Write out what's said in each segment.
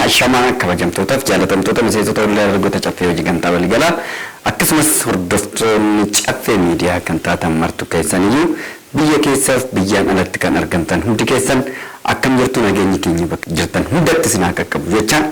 Ashamaa kabajamtootaaf jaalatamtoota miseensota waldaa dargaggoota caffee hojii gamtaa waliigalaa akkasumas hordoftoonni caffee miidiyaa kan taatan martu keessaniyyuu biyya keessaaf biyyaan alatti kan argamtan hundi keessan akkam jirtu nageenyi keenya bakka jirtan hundatti isin akka qabu jecha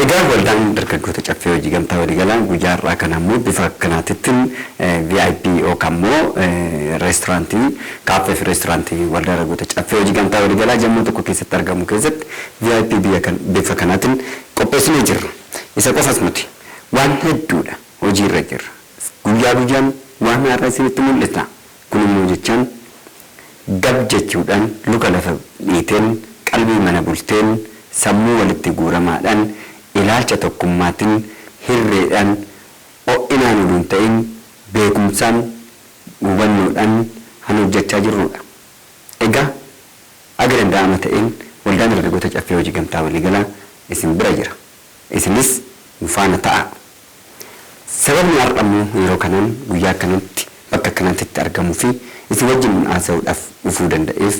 egaa waldaan dargaggoota caffee hojii gamtaa waliigalaa guyyaa har'aa kana immoo bifa akkanaatittiin VIP yookaan immoo reesturaantii kaaffee fi reesturaantii waldaa dargaggoota caffee hojii gamtaa waliigalaa Jammoo tokko keessatti argamu keessatti VIP bifa kanaatiin qopheessinee jirra. Isa qofas miti waan hedduudha hojiirra jirra. Guyyaa guyyaan waan har'a isinitti mul'isa. Kun immoo jechaan gab jechuudhaan luka lafa dhiiteen qalbii mana bulteen sammuu walitti guuramaadhaan ilaalcha tokkummaatiin hirreedhaan o'inaan uluun ta'in beekumsaan hubannoodhaan han hojjechaa jirrudha. Egaa aga danda'ama ta'in waldaan dargaggoota caffee hojii gamtaa waliigalaa isin bira jira. Isinis faana ta'a. Sababni har'ammoo yeroo kanaan guyyaa kanatti bakka kanatti argamuu fi isin wajjin haasa'uudhaaf dhufuu danda'eef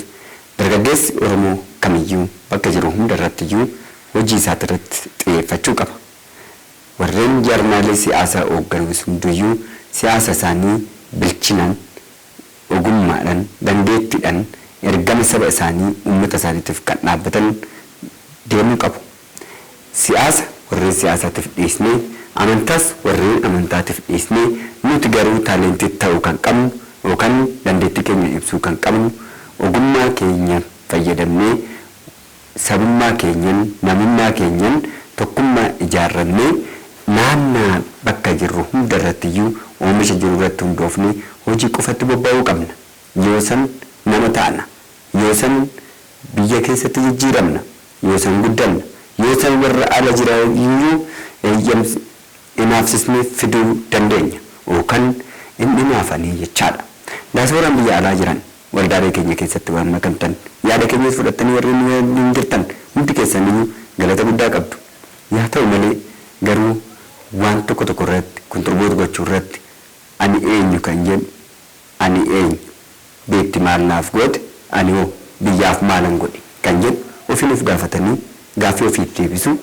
dargaggeessi Oromoo kamiyyuu bakka jiru hundarrattiyyuu hojii isaatirratti xiyyeeffachuu qaba. Warreen jaarmaalee siyaasaa hoogganuus hunduyyuu siyaasa isaanii bilchinaan ogummaadhaan dandeettiidhaan ergama saba isaanii uummata isaaniitiif kan dhaabbatan deemuu qabu. Siyaasa warreen siyaasaatiif dhiisnee amantaas warreen amantaatiif dhiisnee nuti garuu taalentii ta'uu kan qabnu yookaan dandeettii keenya ibsuu kan qabnu ogummaa keenya fayyadamnee sabummaa keenyan namummaa keenyan tokkummaa ijaarrannee naannaa bakka jirru hundarrattiyyuu oomisha jiru irratti hundoofnee hojii qofatti bobba'uu qabna. Yoo san nama taana, yoo san biyya keessatti jijjiiramna, yoo san guddanna, yoo san warra ala jiraniyyuu inaafsisnee fiduu dandeenya yookaan inni naafanii jechaadha. Daasooraan biyya alaa jiran waldaalee keenya keessatti waan makamtan yaada keenyas fudhattanii warreen hin jirtan hundi keessaniyyuu galata guddaa qabdu. Yaa ta'u malee garuu waan tokko irratti kontribuut gochuu irratti ani eenyu kan jedhu ani eenyu beekti maal naaf godhe ani hoo biyyaaf maalan godhe kan jedhu ofiinuuf gaafatanii gaaffii ofii deebisuu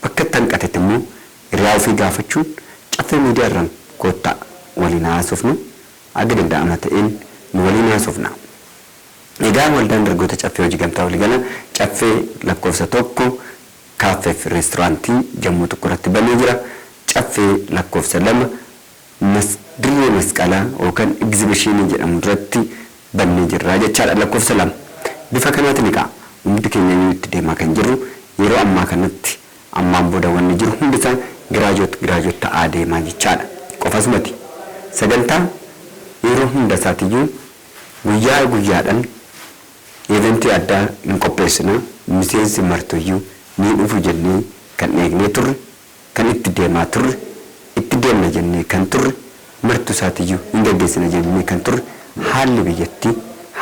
bakka tanqatetti immoo irraa ofii gaafachuun caffee miidiyaa irraan koottaa waliin haasofnu aga danda'ama ta'een nu waliin haasofna. Egaa waldaan dargaggoota caffee hojii gamtaa waliigalaa caffee lakkoofsa tokko kaaffee fi reesturaantii Jammoo tokko irratti banee jira. Caffee lakkoofsa lama dirree masqalaa yookaan egzibishinii jedhamu irratti bannee jirra jechaadha. Lakkoofsa lama bifa kanaatiin egaa hundi keenya itti deemaa kan jirru yeroo ammaa kanatti ammaan booda wanni jiru hundisaa giraajoot ta'aa deemaa jechaadha. Qofas miti sagantaa yeroo hunda isaatiyyuu guyyaa guyyaadhaan eventii addaa hin qopheessina miseensi martuyyuu ni dhufu jennee kan eegnee turre kan itti deemaa turre itti deemna jennee kan turre martu isaatiyyuu hin gaggeessina jennee kan turre haalli biyyattii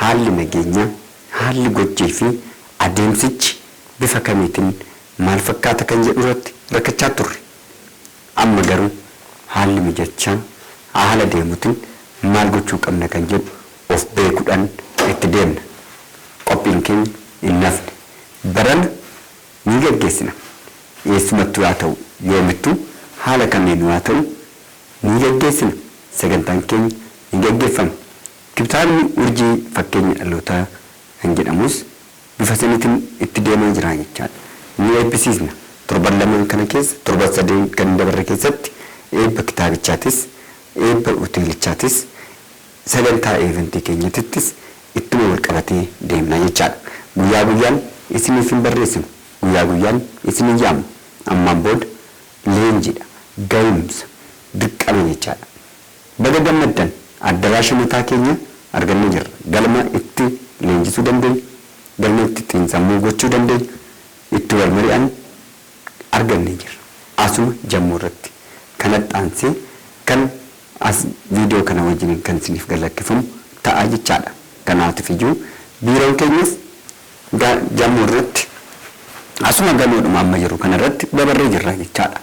haalli nageenyaa haalli gochii fi adeemsichi bifa kamiitiin maal fakkaata kan jedhu irratti rakkachaa turre. Amma garuu haalli mijachaa haala deemuutiin maal gochuu qabna kan jedhu of beekuudhaan itti deemna. Qophiin keenya hin nafne barana ni gaggeessina. Eessumattuu haa ta'u yoomittuu haala kamiinuu haa ta'u ni gaggeessina. Sagantaan keenya ni gaggeeffama. Kitaabni urjii fakkeenya dhalootaa kan jedhamus bifa saniitiin itti deemaa jira jechaadha. Ni eebbisiisna. Torban lamaan kana keessa torban sadeen kan dabarre keessatti eebba kitaabichaatis eebba hoteelichaatis sagantaa eventii keenyatittis ittuma wal qabatee deemna jechaadha. Guyyaa guyyaan isiniif hin barreessinu. Guyyaa guyyaan isin hin yaamu. Ammaan booda leenjiidha. Ga'umsa dirqama jechaadha. Baga gammaddan addaraasha mataa keenya argannee jirra. Galma itti leenjisuu dandeenya. Galma itti xiinsammuu gochuu dandeenya. Itti wal mari'an argannee jirra. Asuma Jammoo irratti kanatti aansee kan as viidiyoo kana wajjin kan isiniif galakkifamu ta'a jechaadha. Kanaatiif iyyuu biiroon keenyas Jammoo irratti asuma gamoodhuma amma jiru kanarratti dabarree jirra jechaadha.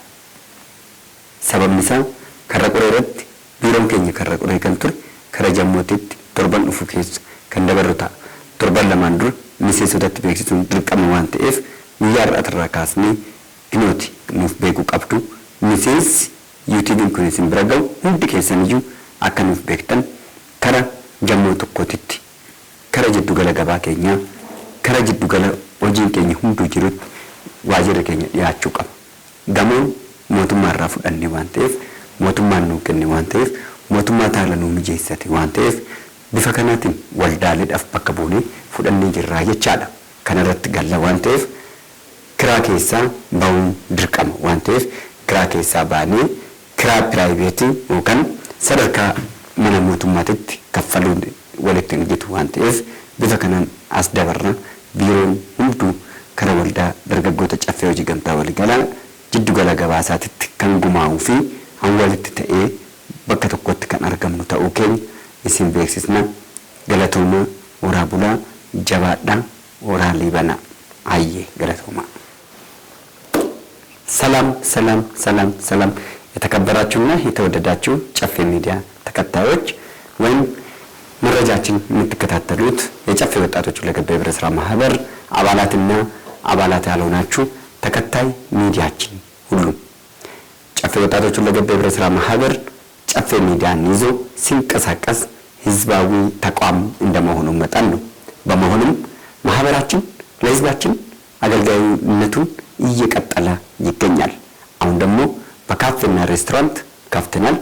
Sababni isaa karra qoree irratti biiroon keenya karra qoree kan ture kara Jammootitti torban dhufu keessa kan dabarru ta'a. Torban lamaan dura miseensotatti beeksisuun dirqama waan ta'eef guyyaa irraa kaasnee inooti nuuf beekuu qabdu miseensi yuutuubiin kun isin bira ga'u hundi keessaniyyuu akka nuuf beektan kara jammoo tokkotitti kara jiddugala gabaa keenyaa kara jiddugala hojiin keenya hunduu jirutti waajjira keenya dhiyaachuu qaba. Gamoon mootummaa irraa fudhannee waan ta'eef mootummaan nuu kenne waan ta'eef mootummaa taala nuu mijeessate waan ta'eef bifa kanaatiin waldaaleedhaaf bakka buunee fudhannee jirraa jechaadha. Kana irratti galla waan ta'eef kiraa keessaa ba'uun dirqama waan ta'eef kiraa keessaa baanee kiraa piraayiveetii yookaan sadarkaa mana mootummaatitti kaffaluun walitti hojjetu waan ta'eef bifa kanaan as dabarra biiroon hunduu kara waldaa dargaggoota caffee hojii gamtaa waliigalaa jiddugala gabaasaatitti kan gumaa'uu fi walitti ta'ee bakka tokkotti kan argamnu ta'uu keenya isin beeksisna. Galatooma horaa bulaa jabaadhaa horaa liibanaa hayyee galatooma. ሰላም የተከበራችሁና የተወደዳችሁ ጨፌ ሚዲያ ተከታዮች ወይም መረጃችን የምትከታተሉት የጨፌ ወጣቶች ሁለገብ ህብረት ስራ ማህበር አባላትና አባላት ያልሆናችሁ ተከታይ ሚዲያችን ሁሉ ጨፌ ወጣቶች ሁለገብ ህብረት ስራ ማህበር ጨፌ ሚዲያን ይዞ ሲንቀሳቀስ ህዝባዊ ተቋም እንደመሆኑ መጠን ነው። በመሆኑም ማህበራችን ለህዝባችን አገልጋይነቱን እየቀጠለ ይገኛል። አሁን ደግሞ በካፌና ሬስቶራንት ከፍተናል።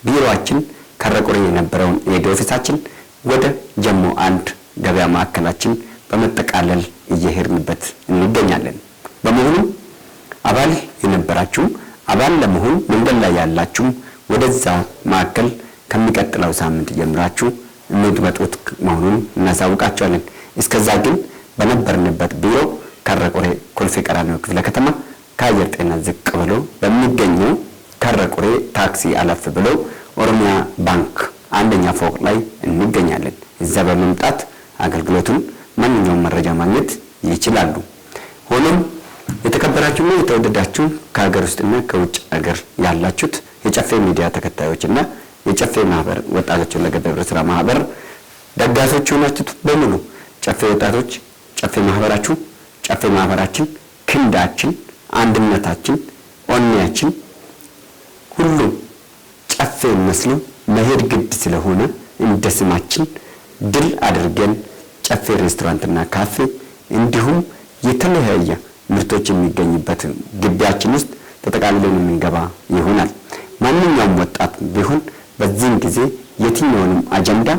ቢሮአችን ከረቆሬ የነበረውን የሄድ ኦፊሳችን ወደ ጀሞ አንድ ገበያ ማዕከላችን በመጠቃለል እየሄድንበት እንገኛለን። በመሆኑም አባል የነበራችሁ አባል ለመሆን መንገድ ላይ ያላችሁ ወደዛ ማዕከል ከሚቀጥለው ሳምንት ጀምራችሁ እንድትመጡት መሆኑን እናሳውቃችኋለን። እስከዛ ግን በነበርንበት ቢሮ ከረቆሬ ኮልፌ ቀራኒዮ ክፍለ ከተማ ከአየር ጤና ዝቅ ብሎ በሚገኘው ከረቆሬ ታክሲ አለፍ ብሎ ኦሮሚያ ባንክ አንደኛ ፎቅ ላይ እንገኛለን። እዛ በመምጣት አገልግሎቱን ማንኛውም መረጃ ማግኘት ይችላሉ። ሆኖም የተከበራችሁና የተወደዳችሁ ከሀገር ውስጥና ከውጭ ሀገር ያላችሁት የጨፌ ሚዲያ ተከታዮችና የጨፌ ማህበር ወጣቶች ሁለገብ ህብረት ስራ ማህበር ደጋፊዎች ሆናችሁ በሙሉ ጨፌ ወጣቶች ጨፌ ማህበራችሁ ጨፌ ማህበራችን ክንዳችን አንድነታችን ኦኔያችን ሁሉ ጨፌ መስሎ መሄድ ግድ ስለሆነ እንደ ስማችን ድል አድርገን ጨፌ ሬስቶራንትና ካፌ እንዲሁም የተለያየ ምርቶች የሚገኙበት ግቢያችን ውስጥ ተጠቃልለን የምንገባ ይሆናል። ማንኛውም ወጣት ቢሆን በዚህን ጊዜ የትኛውንም አጀንዳ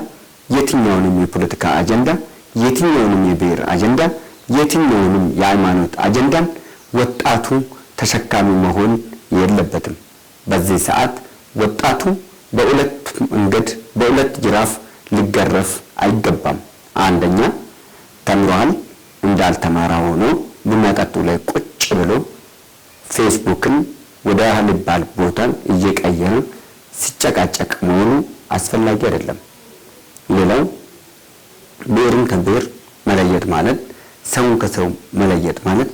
የትኛውንም የፖለቲካ አጀንዳ የትኛውንም የብሔር አጀንዳ የትኛውንም የሃይማኖት አጀንዳን ወጣቱ ተሸካሚ መሆን የለበትም። በዚህ ሰዓት ወጣቱ በሁለት መንገድ በሁለት ጅራፍ ሊገረፍ አይገባም። አንደኛ ተምሯል እንዳልተማራ ሆኖ ቡና ጠጡ ላይ ቁጭ ብሎ ፌስቡክን ወደ አልባል ቦታን እየቀየረ ሲጨቃጨቅ መሆኑ አስፈላጊ አይደለም። ሌላው ብሔርን ከብሔር መለየት ማለት ሰውን ከሰው መለየት ማለት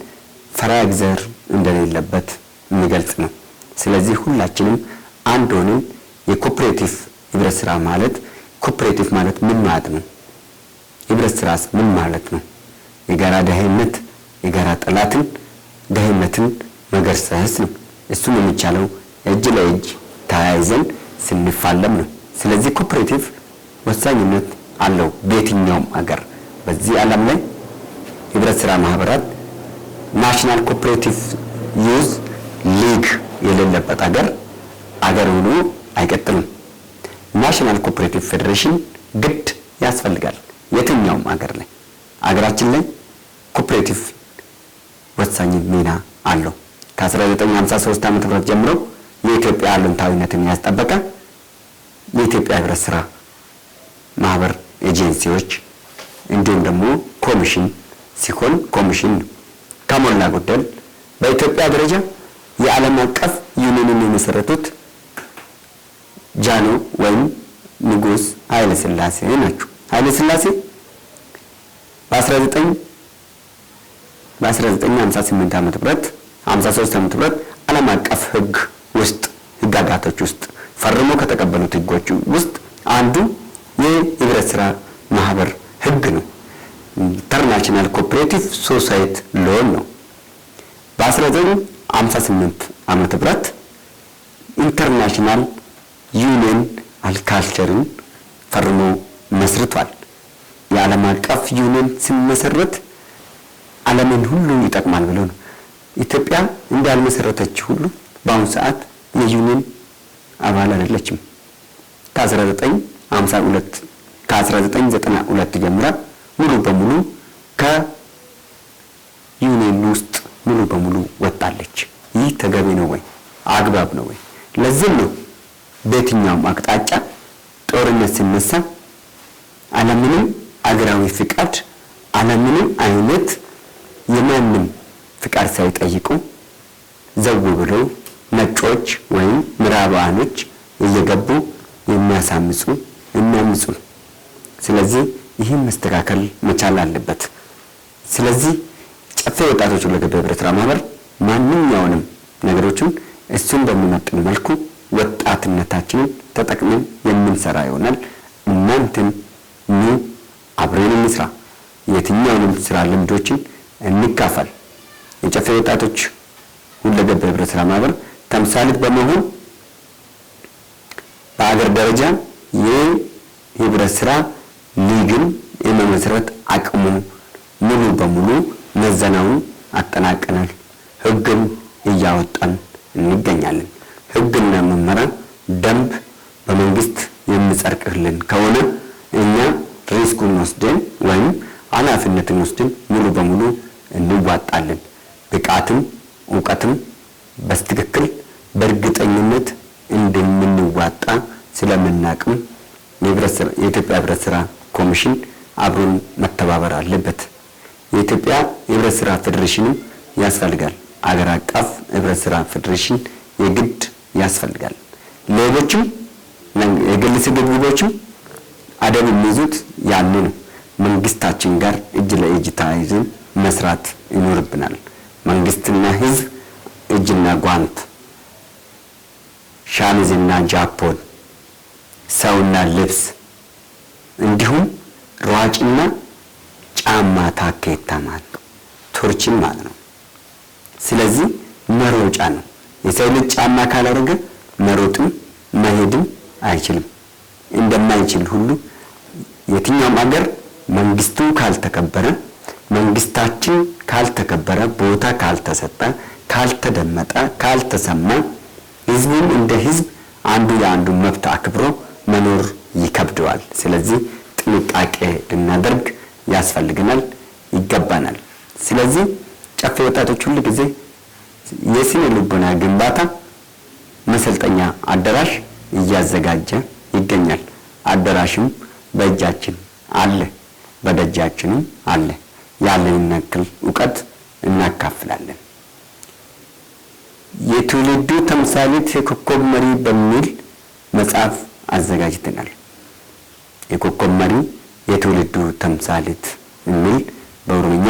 ፈሪሃ እግዚአብሔር እንደሌለበት የሚገልጽ ነው። ስለዚህ ሁላችንም አንድ ሆነን የኮኦፕሬቲቭ ህብረት ስራ ማለት ኮኦፕሬቲቭ ማለት ምን ማለት ነው? ህብረት ስራስ ምን ማለት ነው? የጋራ ደህንነት የጋራ ጠላትን ደህንነትን መገርሰስ ነው። እሱም የሚቻለው እጅ ለእጅ ተያይዘን ስንፋለም ነው። ስለዚህ ኮኦፕሬቲቭ ወሳኝነት አለው በየትኛውም ሀገር። በዚህ ዓለም ላይ ህብረት ስራ ማህበራት ናሽናል ኮኦፕሬቲቭ ዩዝ ሊግ የሌለበት ሀገር ሆኖ አይቀጥልም። ናሽናል ኮኦፕሬቲቭ ፌዴሬሽን ግድ ያስፈልጋል የትኛውም ሀገር ላይ። ሀገራችን ላይ ኮኦፕሬቲቭ ወሳኝ ሚና አለው። ከ1953 ዓመተ ምህረት ጀምሮ የኢትዮጵያ አሉንታዊነትን ያስጠበቀ የኢትዮጵያ ህብረት ስራ ማህበር ኤጀንሲዎች እንዲሁም ደግሞ ኮሚሽን ሲሆን ኮሚሽን ከሞላ ጎደል በኢትዮጵያ ደረጃ የዓለም አቀፍ ዩኒየንን የመሰረቱት ጃኖ ወይም ንጉስ ኃይለ ሥላሴ ናቸው። ኃይለ ሥላሴ በ1958 ዓመተ ምህረት 53 ዓመተ ምህረት ዓለም አቀፍ ህግ ውስጥ ህግጋቶች ውስጥ ፈርሞ ከተቀበሉት ህጎች ውስጥ አንዱ የህብረት ስራ ማህበር ህግ ነው። ኢንተርናሽናል ኮኦፕሬቲቭ ሶሳይቲ ሎው ነው። በ19 በ58 ዓመተ ምህረት ኢንተርናሽናል ዩኒየን አልካልቸርን ፈርሞ መስርቷል። የዓለም አቀፍ ዩኒየን ሲመሰረት ዓለምን ሁሉ ይጠቅማል ብሎ ነው። ኢትዮጵያ እንዳልመሰረተች ሁሉ በአሁኑ ሰዓት የዩኒየን አባል አይደለችም። ከ1992 ጀምራ ሙሉ በሙሉ ከዩኒየን ውስጥ ሙሉ በሙሉ ወጣለች። ይህ ተገቢ ነው ወይ? አግባብ ነው ወይ? ለዚህ ነው በየትኛውም አቅጣጫ ጦርነት ሲነሳ ዓለምንም አገራዊ ፍቃድ ዓለምንም አይነት የማንም ፍቃድ ሳይጠይቁ ዘው ብለው ነጮች ወይም ምዕራባውያኖች እየገቡ የሚያሳምጹ። ስለዚህ ይህን መስተካከል መቻል አለበት። ስለዚህ ጨፌ ወጣቶች ሁለገብ ህብረት ስራ ማህበር ማንኛውንም ነገሮችን እሱን በሚመጥን መልኩ ወጣትነታችንን ተጠቅመን የምንሰራ ይሆናል። እናንተም አብረን እንስራ። የትኛውንም ስራ ልምዶችን እንካፈል። የጨፌ ወጣቶች ሁለገብ ህብረት ስራ ማህበር ተምሳሌት በመሆን በአገር ደረጃ የህብረት ስራ ሊግን የመመስረት አቅሙ ሙሉ በሙሉ መዘናውን አጠናቀናል። ህግም እያወጣን እንገኛለን። ህግና መመሪያ ደንብ በመንግስት የሚጸድቅልን ከሆነ እኛ ሪስኩን ወስደን ወይም ኃላፊነትን ወስደን ሙሉ በሙሉ እንዋጣለን። ብቃትም ዕውቀትም በትክክል በእርግጠኝነት እንደምንዋጣ ስለምናቅም የኢትዮጵያ ህብረት ስራ ኮሚሽን አብሮን መተባበር አለበት። የኢትዮጵያ ህብረት ስራ ፌዴሬሽንም ያስፈልጋል። አገር አቀፍ ህብረት ስራ ፌዴሬሽን የግድ ያስፈልጋል። ሌሎችም የግል ስግብግቦችም አደብ የሚይዙት ያን ነው። መንግስታችን ጋር እጅ ለእጅ ተያይዘን መስራት ይኖርብናል። መንግስትና ህዝብ እጅና ጓንት፣ ሻሚዝና ጃፖን፣ ሰውና ልብስ እንዲሁም ሯጭና ጫማ ታኬታ ማለት ቶርችን ማለት ነው። ስለዚህ መሮጫ ነው። የሰው ልጅ ጫማ ካላደረገ መሮጥም መሄድም አይችልም። እንደማይችል ሁሉ የትኛውም አገር መንግስቱ ካልተከበረ፣ መንግስታችን ካልተከበረ፣ ቦታ ካልተሰጠ፣ ካልተደመጠ፣ ካልተሰማ ህዝቡን እንደ ህዝብ አንዱ የአንዱ መብት አክብሮ መኖር ይከብደዋል። ስለዚህ ጥንቃቄ ልናደርግ ያስፈልገናል፣ ይገባናል። ስለዚህ ጨፌ ወጣቶች ሁሉ ጊዜ የስነ ልቦና ግንባታ መሰልጠኛ አዳራሽ እያዘጋጀ ይገኛል። አዳራሽም በእጃችን አለ፣ በደጃችንም አለ። ያለንን ያክል ዕውቀት እናካፍላለን። የትውልዱ ተምሳሌት የኮከብ መሪ በሚል መጽሐፍ አዘጋጅተናል። የኮከብ መሪ የትውልዱ ተምሳሌት የሚል በኦሮምኛ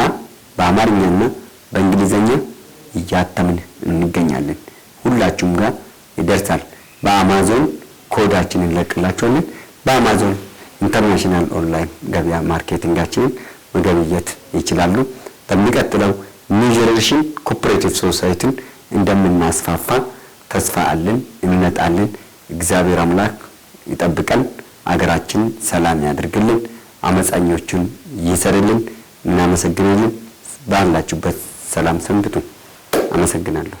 በአማርኛና በእንግሊዘኛ እያተምን እንገኛለን። ሁላችሁም ጋር ይደርሳል። በአማዞን ኮዳችንን እንለቅላችኋለን። በአማዞን ኢንተርናሽናል ኦንላይን ገበያ ማርኬቲንጋችንን መገብየት ይችላሉ። በሚቀጥለው ኒው ጄኔሬሽን ኮኦፐሬቲቭ ሶሳይቲን እንደምናስፋፋ ተስፋ አለን፣ እንመጣለን። እግዚአብሔር አምላክ ይጠብቀን፣ አገራችን ሰላም ያድርግልን፣ አመጻኞቹን ይሰርልን። እናመሰግናለን። ባላችሁበት ሰላም ሰንብቱ። አመሰግናለሁ።